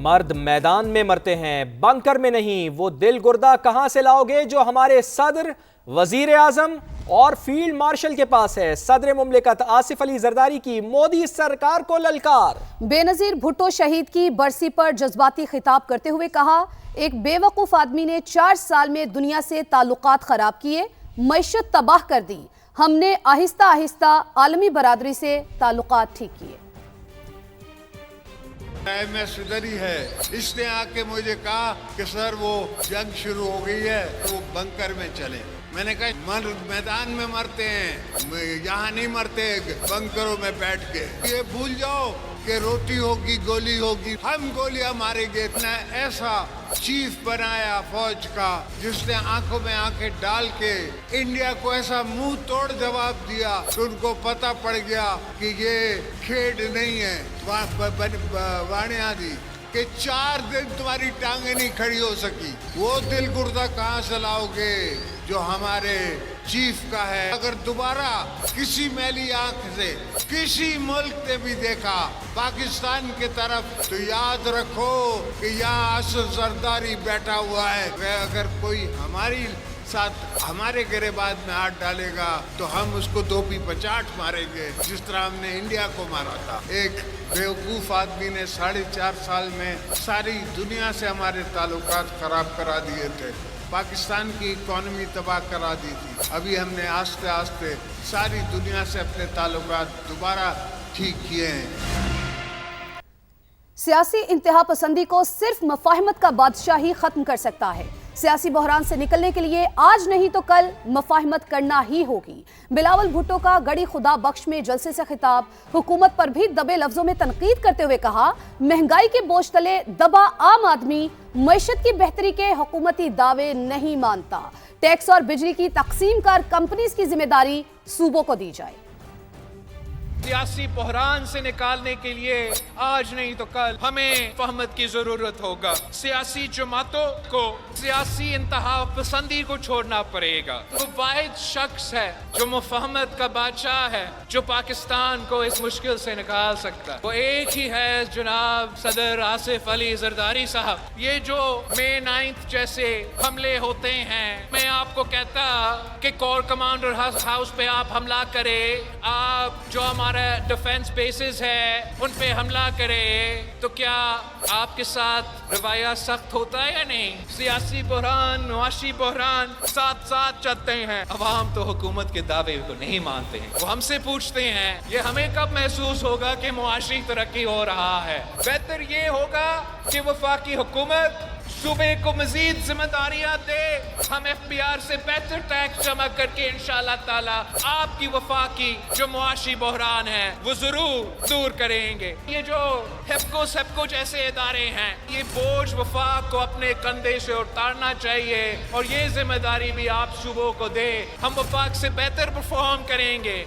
مرد میدان میں مرتے ہیں، بنکر میں نہیں۔ وہ دل گردہ کہاں سے لاؤ گے جو ہمارے صدر، وزیر اعظم اور فیلڈ مارشل کے پاس ہے؟ صدر مملکت آصف علی زرداری کی مودی سرکار کو للکار۔ بے نظیر بھٹو شہید کی برسی پر جذباتی خطاب کرتے ہوئے کہا، ایک بے وقوف آدمی نے 4 سال میں دنیا سے تعلقات خراب کیے، معیشت تباہ کر دی۔ ہم نے آہستہ آہستہ عالمی برادری سے تعلقات ٹھیک کیے۔ ایم ایس ادھری ہے، اس نے آ کے مجھے کہا کہ سر وہ جنگ شروع ہو گئی ہے تو وہ بنکر میں چلے۔ میں نے کہا میدان میں مرتے ہیں، یہاں نہیں مرتے بنکروں میں بیٹھ کے۔ یہ بھول جاؤ کہ روٹی ہوگی گولی ہوگی، ہم گولیاں ماریں گے۔ اتنا ایسا چیف بنایا فوج کا جس نے آنکھوں میں آنکھیں ڈال کے انڈیا کو ایسا منہ توڑ جواب دیا کہ ان کو پتہ پڑ گیا کہ یہ کھیڈ نہیں ہے وانیا دی، کہ 4 دن تمہاری ٹانگیں نہیں کھڑی ہو سکی۔ وہ دل گردہ کہاں سے لاؤ گے جو ہمارے چیف کا ہے؟ اگر دوبارہ کسی میلی آنکھ سے کسی ملک نے بھی دیکھا پاکستان کی طرف تو یاد رکھو کہ یہاں آصف زرداری بیٹھا ہوا ہے۔ اگر کوئی ہماری ساتھ ہمارے گریبان میں ہاتھ ڈالے گا تو ہم اس کو 2 پی پچاٹ ماریں گے، جس طرح ہم نے انڈیا کو مارا تھا۔ ایک بیوقوف آدمی نے 4.5 سال میں ساری دنیا سے ہمارے تعلقات خراب کرا دیے تھے، پاکستان کی اکانومی تباہ کرا دی تھی۔ ابھی ہم نے آہستہ آہستہ ساری دنیا سے اپنے تعلقات دوبارہ ٹھیک کیے ہیں۔ سیاسی انتہا پسندی کو صرف مفاہمت کا بادشاہ ہی ختم کر سکتا ہے۔ سیاسی بحران سے نکلنے کے لیے آج نہیں تو کل مفاہمت کرنا ہی ہوگی۔ بلاول بھٹو کا گڑی خدا بخش میں جلسے سے خطاب، حکومت پر بھی دبے لفظوں میں تنقید کرتے ہوئے کہا، مہنگائی کے بوجھ تلے دبا عام آدمی معیشت کی بہتری کے حکومتی دعوے نہیں مانتا۔ ٹیکس اور بجلی کی تقسیم کر کمپنیز کی ذمہ داری صوبوں کو دی جائے۔ سیاسی بحران سے نکالنے کے لیے آج نہیں تو کل ہمیں فہمت کی ضرورت ہوگا۔ سیاسی جماعتوں کو سیاسی انتہا پسندی کو چھوڑنا پڑے گا۔ وہ واحد شخص ہے جو مفاہمت کا بادشاہ ہے، جو پاکستان کو اس مشکل سے نکال سکتا ہے، وہ ایک ہی ہے، جناب صدر آصف علی زرداری صاحب۔ یہ جو مئی 9 جیسے حملے ہوتے ہیں، میں آپ کو کہتا کہ کور کمانڈر ہاؤس پہ آپ حملہ کرے، آپ جو ہمارے ڈیفنس بیسز ہے ان پہ حملہ کرے، تو کیا آپ کے ساتھ رویہ سخت ہوتا ہے یا نہیں؟ سیاسی بحران، معاشی بحران ساتھ ساتھ چلتے ہیں۔ عوام تو حکومت کے دعوے کو نہیں مانتے ہیں، وہ ہم سے پوچھتے ہیں یہ ہمیں کب محسوس ہوگا کہ معاشی ترقی ہو رہا ہے؟ بہتر یہ ہوگا کہ وفاقی حکومت صوبے کو مزید ذمہ داریاں دے، ہم ایف بی آر سے بہتر ٹیکس جمع کر کے انشاءاللہ تعالی آپ کی وفاقی جو معاشی بحران ہے وہ ضرور دور کریں گے۔ یہ جو ہیپکو جیسے ادارے ہیں، یہ بوجھ وفاق کو اپنے کندھے سے اتارنا چاہیے اور یہ ذمہ داری بھی آپ صوبوں کو دے، ہم وفاق سے بہتر پرفارم کریں گے۔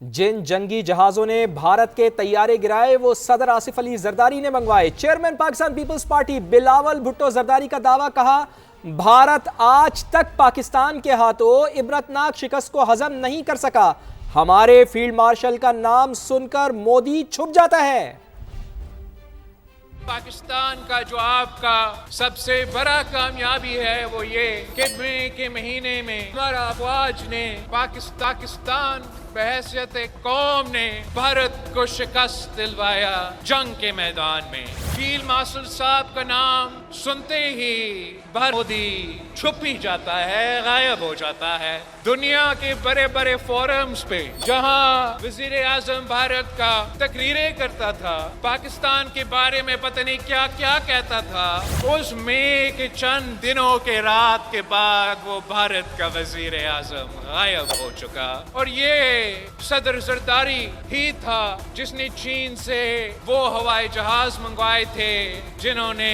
جن جنگی جہازوں نے بھارت کے طیارے گرائے وہ صدر آصف علی زرداری نے منگوائے۔ چیئرمین پاکستان پیپلز پارٹی بلاول بھٹو زرداری کا دعویٰ، کہا بھارت آج تک پاکستان کے ہاتھوں عبرتناک شکست کو ہضم نہیں کر سکا، ہمارے فیلڈ مارشل کا نام سن کر مودی چھپ جاتا ہے۔ پاکستان کا جو آپ کا سب سے بڑا کامیابی ہے وہ یہ کہ مئی کے مہینے میں ہمارا افواج نے پاکستان بحیثیت قوم نے بھارت کو شکست دلوایا جنگ کے میدان میں۔ فیلڈ مارشل صاحب کا نام سنتے ہی مودی چھپ ہی جاتا ہے، غائب ہو جاتا ہے۔ دنیا کے بڑے بڑے فورمز پہ جہاں وزیر اعظم بھارت کا تقریریں کرتا تھا، پاکستان کے بارے میں پتہ نہیں کیا کیا کہتا تھا، اس مئی کے چند دنوں کے رات کے بعد وہ بھارت کا وزیر اعظم غائب ہو چکا۔ اور یہ صدر زرداری ہی تھا جس نے چین سے وہ ہوائی جہاز منگوائے تھے جنہوں نے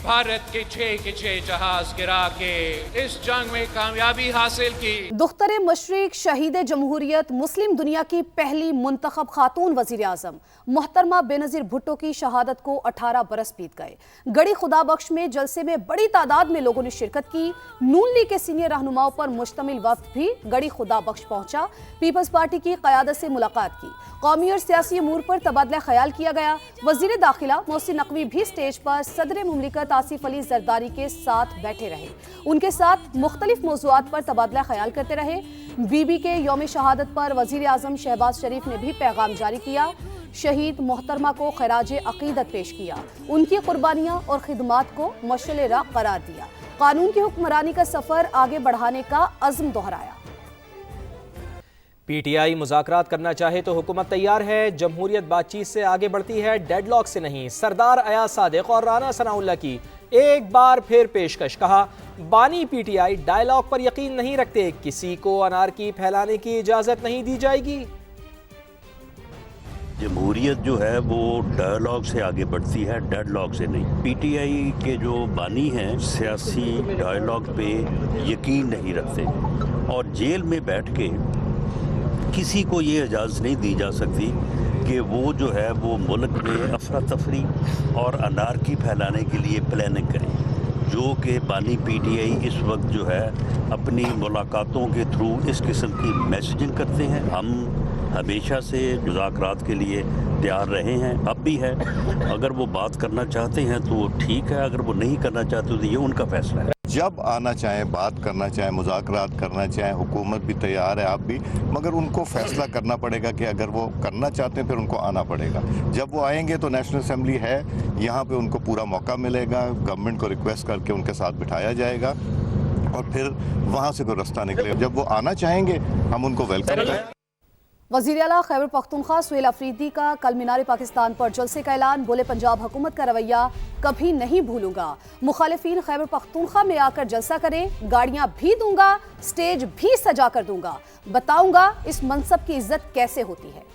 بھارت کے 6 جہاز گرا کے اس جنگ میں کامیابی حاصل کی۔ دختر مشرق شہید جمہوریت مسلم دنیا کی پہلی منتخب خاتون وزیر اعظم محترمہ بے نظیر بھٹو کی شہادت کو 18 برس بیت گئے۔ گڑی خدا بخش میں جلسے میں بڑی تعداد میں لوگوں نے شرکت کی۔ نون لیگ کے سینئر رہنماؤں پر مشتمل وفد بھی گڑی خدا بخش پہنچا۔ پیپلز پارٹی پارٹی کی قیادت سے ملاقات کی، قومی اور سیاسی امور پر تبادلہ خیال کیا گیا۔ وزیر داخلہ محسن نقوی بھی سٹیج پر صدر مملکت آصف علی زرداری کے ساتھ بیٹھے رہے، ان کے ساتھ مختلف موضوعات پر تبادلہ خیال کرتے رہے۔ بی بی کے یوم شہادت پر وزیر اعظم شہباز شریف نے بھی پیغام جاری کیا، شہید محترمہ کو خراج عقیدت پیش کیا، ان کی قربانیاں اور خدمات کو مشعل راہ قرار دیا، قانون کی حکمرانی کا سفر آگے بڑھانے کا عزم دہرایا۔ پی ٹی آئی مذاکرات کرنا چاہے تو حکومت تیار ہے، جمہوریت بات چیت سے آگے بڑھتی ہے، ڈیڈ لاک سے نہیں۔ سردار ایاز صادق اور رانا ثناء اللہ کی ایک بار پھر پیشکش، کہا بانی پی ٹی آئی ڈائیلاگ پر یقین نہیں رکھتے، کسی کو انارکی پھیلانے کی اجازت نہیں دی جائے گی۔ جمہوریت جو ہے وہ ڈائیلاگ سے آگے بڑھتی ہے، ڈیڈ لاگ سے نہیں۔ پی ٹی آئی کے جو بانی ہیں سیاسی ڈائیلاگ پہ یقین نہیں رکھتے، اور جیل میں بیٹھ کے کسی کو یہ اجازت نہیں دی جا سکتی کہ وہ جو ہے وہ ملک میں افراتفری اور انارکی پھیلانے کے لیے پلاننگ کریں، جو کہ بانی پی ٹی آئی اس وقت جو ہے اپنی ملاقاتوں کے تھرو اس قسم کی میسیجنگ کرتے ہیں۔ ہم ہمیشہ سے مذاکرات کے لیے تیار رہے ہیں، اب بھی ہے۔ اگر وہ بات کرنا چاہتے ہیں تو ٹھیک ہے، اگر وہ نہیں کرنا چاہتے تو یہ ان کا فیصلہ ہے۔ جب آنا چاہیں، بات کرنا چاہیں، مذاکرات کرنا چاہیں، حکومت بھی تیار ہے، آپ بھی، مگر ان کو فیصلہ کرنا پڑے گا کہ اگر وہ کرنا چاہتے ہیں پھر ان کو آنا پڑے گا۔ جب وہ آئیں گے تو نیشنل اسمبلی ہے، یہاں پہ ان کو پورا موقع ملے گا، گورنمنٹ کو ریکویسٹ کر کے ان کے ساتھ بٹھایا جائے گا اور پھر وہاں سے کوئی رستہ نکلے گا۔ جب وہ آنا چاہیں گے ہم ان کو ویلکم کریں گے۔ وزیر اعلیٰ خیبر پختونخوا سہیل افریدی کا کل مینار پاکستان پر جلسے کا اعلان، بولے پنجاب حکومت کا رویہ کبھی نہیں بھولوں گا، مخالفین خیبر پختونخوا میں آ کر جلسہ کریں، گاڑیاں بھی دوں گا، سٹیج بھی سجا کر دوں گا، بتاؤں گا اس منصب کی عزت کیسے ہوتی ہے۔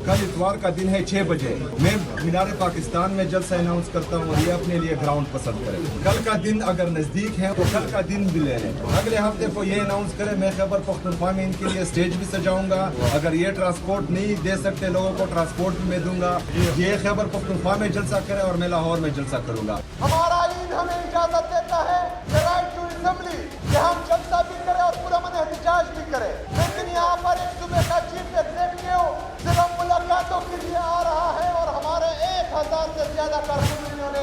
کل اتوار کا دن ہے 6 بجے میں مینار پاکستان میں جلسہ اناؤنس کرتا ہوں اور یہ اپنے لیے گراؤنڈ پسند کریں۔ کل کا دن اگر نزدیک ہے تو کل کا دن بھی لے لیں، اگلے ہفتے کو یہ اناؤنس کریں میں خیبر پختونخوا میں ان کے لیے سٹیج بھی سجاؤں گا، اگر یہ ٹرانسپورٹ نہیں دے سکتے لوگوں کو ٹرانسپورٹ بھی میں دوں گا، یہ خیبر پختونخوا میں جلسہ کریں اور میں لاہور میں جلسہ کروں گا۔ ہمارا آئین ہمیں اجازت دیتا ہے کہ رائٹ ٹو اسمبلی، کہ ہم جلسہ بھی کریں اور پرامن احتجاج بھی کریں، لیکن یہاں پر ایک صوبے کا چیف ایگزیکٹو صرف ملاقاتوں کے لیے آ رہا ہے اور ہمارے 1000 سے زیادہ کارکنوں نے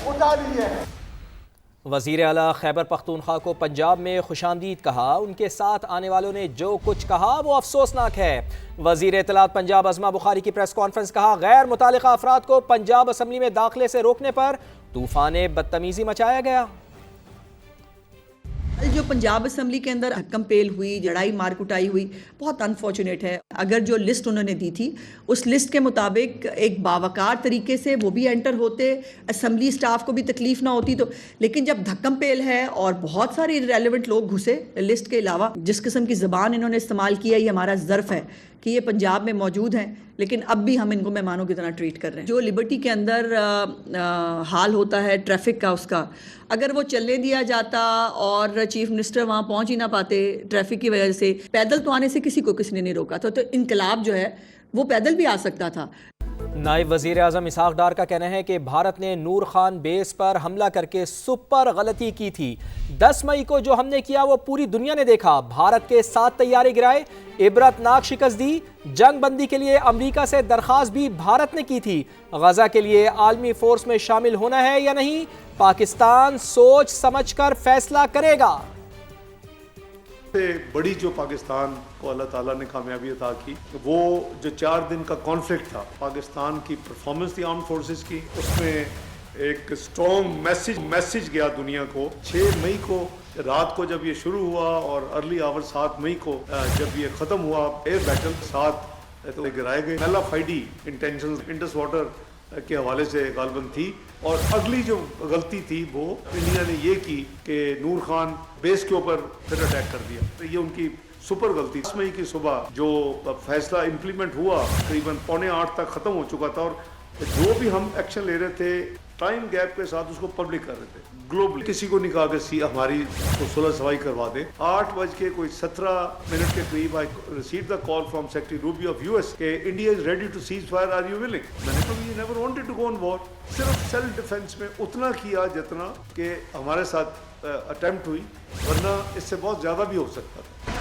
اٹھا لی ہے۔ وزیر اعلیٰ خیبر پختونخوا کو پنجاب میں خوش آمدید کہا، ان کے ساتھ آنے والوں نے جو کچھ کہا وہ افسوسناک ہے۔ وزیر اطلاعات پنجاب عظمہ بخاری کی پریس کانفرنس، کہا غیر متعلقہ افراد کو پنجاب اسمبلی میں داخلے سے روکنے پر طوفان بدتمیزی مچایا گیا۔ جو پنجاب اسمبلی کے اندر حکم پیل ہوئی، لڑائی مار کٹائی ہوئی، بہت انفارچونیٹ ہے۔ اگر جو لسٹ انہوں نے دی تھی اس لسٹ کے مطابق ایک باوقار طریقے سے وہ بھی انٹر ہوتے، اسمبلی سٹاف کو بھی تکلیف نہ ہوتی، تو لیکن جب دھکم پیل ہے اور بہت سارے ریلیونٹ لوگ گھسے لسٹ کے علاوہ، جس قسم کی زبان انہوں نے استعمال کیا، یہ ہمارا ظرف ہے کہ یہ پنجاب میں موجود ہیں، لیکن اب بھی ہم ان کو مہمانوں کی طرح ٹریٹ کر رہے ہیں۔ جو لبرٹی کے اندر حال ہوتا ہے ٹریفک کا، اس کا اگر وہ چلنے دیا جاتا اور چیف منسٹر وہاں پہنچ ہی نہ پاتے ٹریفک کی وجہ سے، پیدل تو آنے سے کسی کو کسی نے نہیں روکا تھا، تو انقلاب جو ہے وہ پیدل بھی آ سکتا تھا۔ نائب وزیر اعظم اسحاق ڈار کا کہنا ہے کہ بھارت نے نور خان بیس پر حملہ کر کے سپر غلطی کی تھی، 10 مئی کو جو ہم نے کیا وہ پوری دنیا نے دیکھا، بھارت کے 7 طیارے گرائے، عبرتناک شکست دی، جنگ بندی کے لیے امریکہ سے درخواست بھی بھارت نے کی تھی، غزہ کے لیے عالمی فورس میں شامل ہونا ہے یا نہیں، پاکستان سوچ سمجھ کر فیصلہ کرے گا۔ سے بڑی جو پاکستان کو اللہ تعالیٰ نے کامیابی عطا کی، وہ جو 4 دن کا کانفلکٹ تھا، پاکستان کی پرفارمنس تھی آرم فورسز کی، اس میں ایک اسٹرانگ میسیج گیا دنیا کو۔ 6 مئی کو رات کو جب یہ شروع ہوا اور ارلی آور 7 مئی کو جب یہ ختم ہوا، ایئر بیٹل 7 گرائے گئے، پہلا فائڈی انٹینشن انڈس واٹر کے حوالے سے غالباً تھی، اور اگلی جو غلطی تھی وہ انڈیا نے یہ کی کہ نور خان بیس کے اوپر پھر اٹیک کر دیا، یہ ان کی سپر غلطی۔ 10 مئی کی صبح جو فیصلہ امپلیمنٹ ہوا تقریباً 7:45 تک ختم ہو چکا تھا، اور جو بھی ہم ایکشن لے رہے تھے ٹائم گیپ کے ساتھ اس کو پبلک کر رہے تھے گلوبلی، کسی کو نہیں کہا کہ ہماری کو صلح سوائی کروا دے۔ 8:17 کے قریب I received the call from Secretary Rubio of US کہ India is ready to cease fire, are you willing؟ میں نے کہا we never wanted to go on war، صرف سیلف ڈیفense میں اتنا کیا جتنا کہ ہمارے ساتھ اٹیمپٹ ہوئی، ورنہ اس سے بہت زیادہ بھی ہو سکتا تھا۔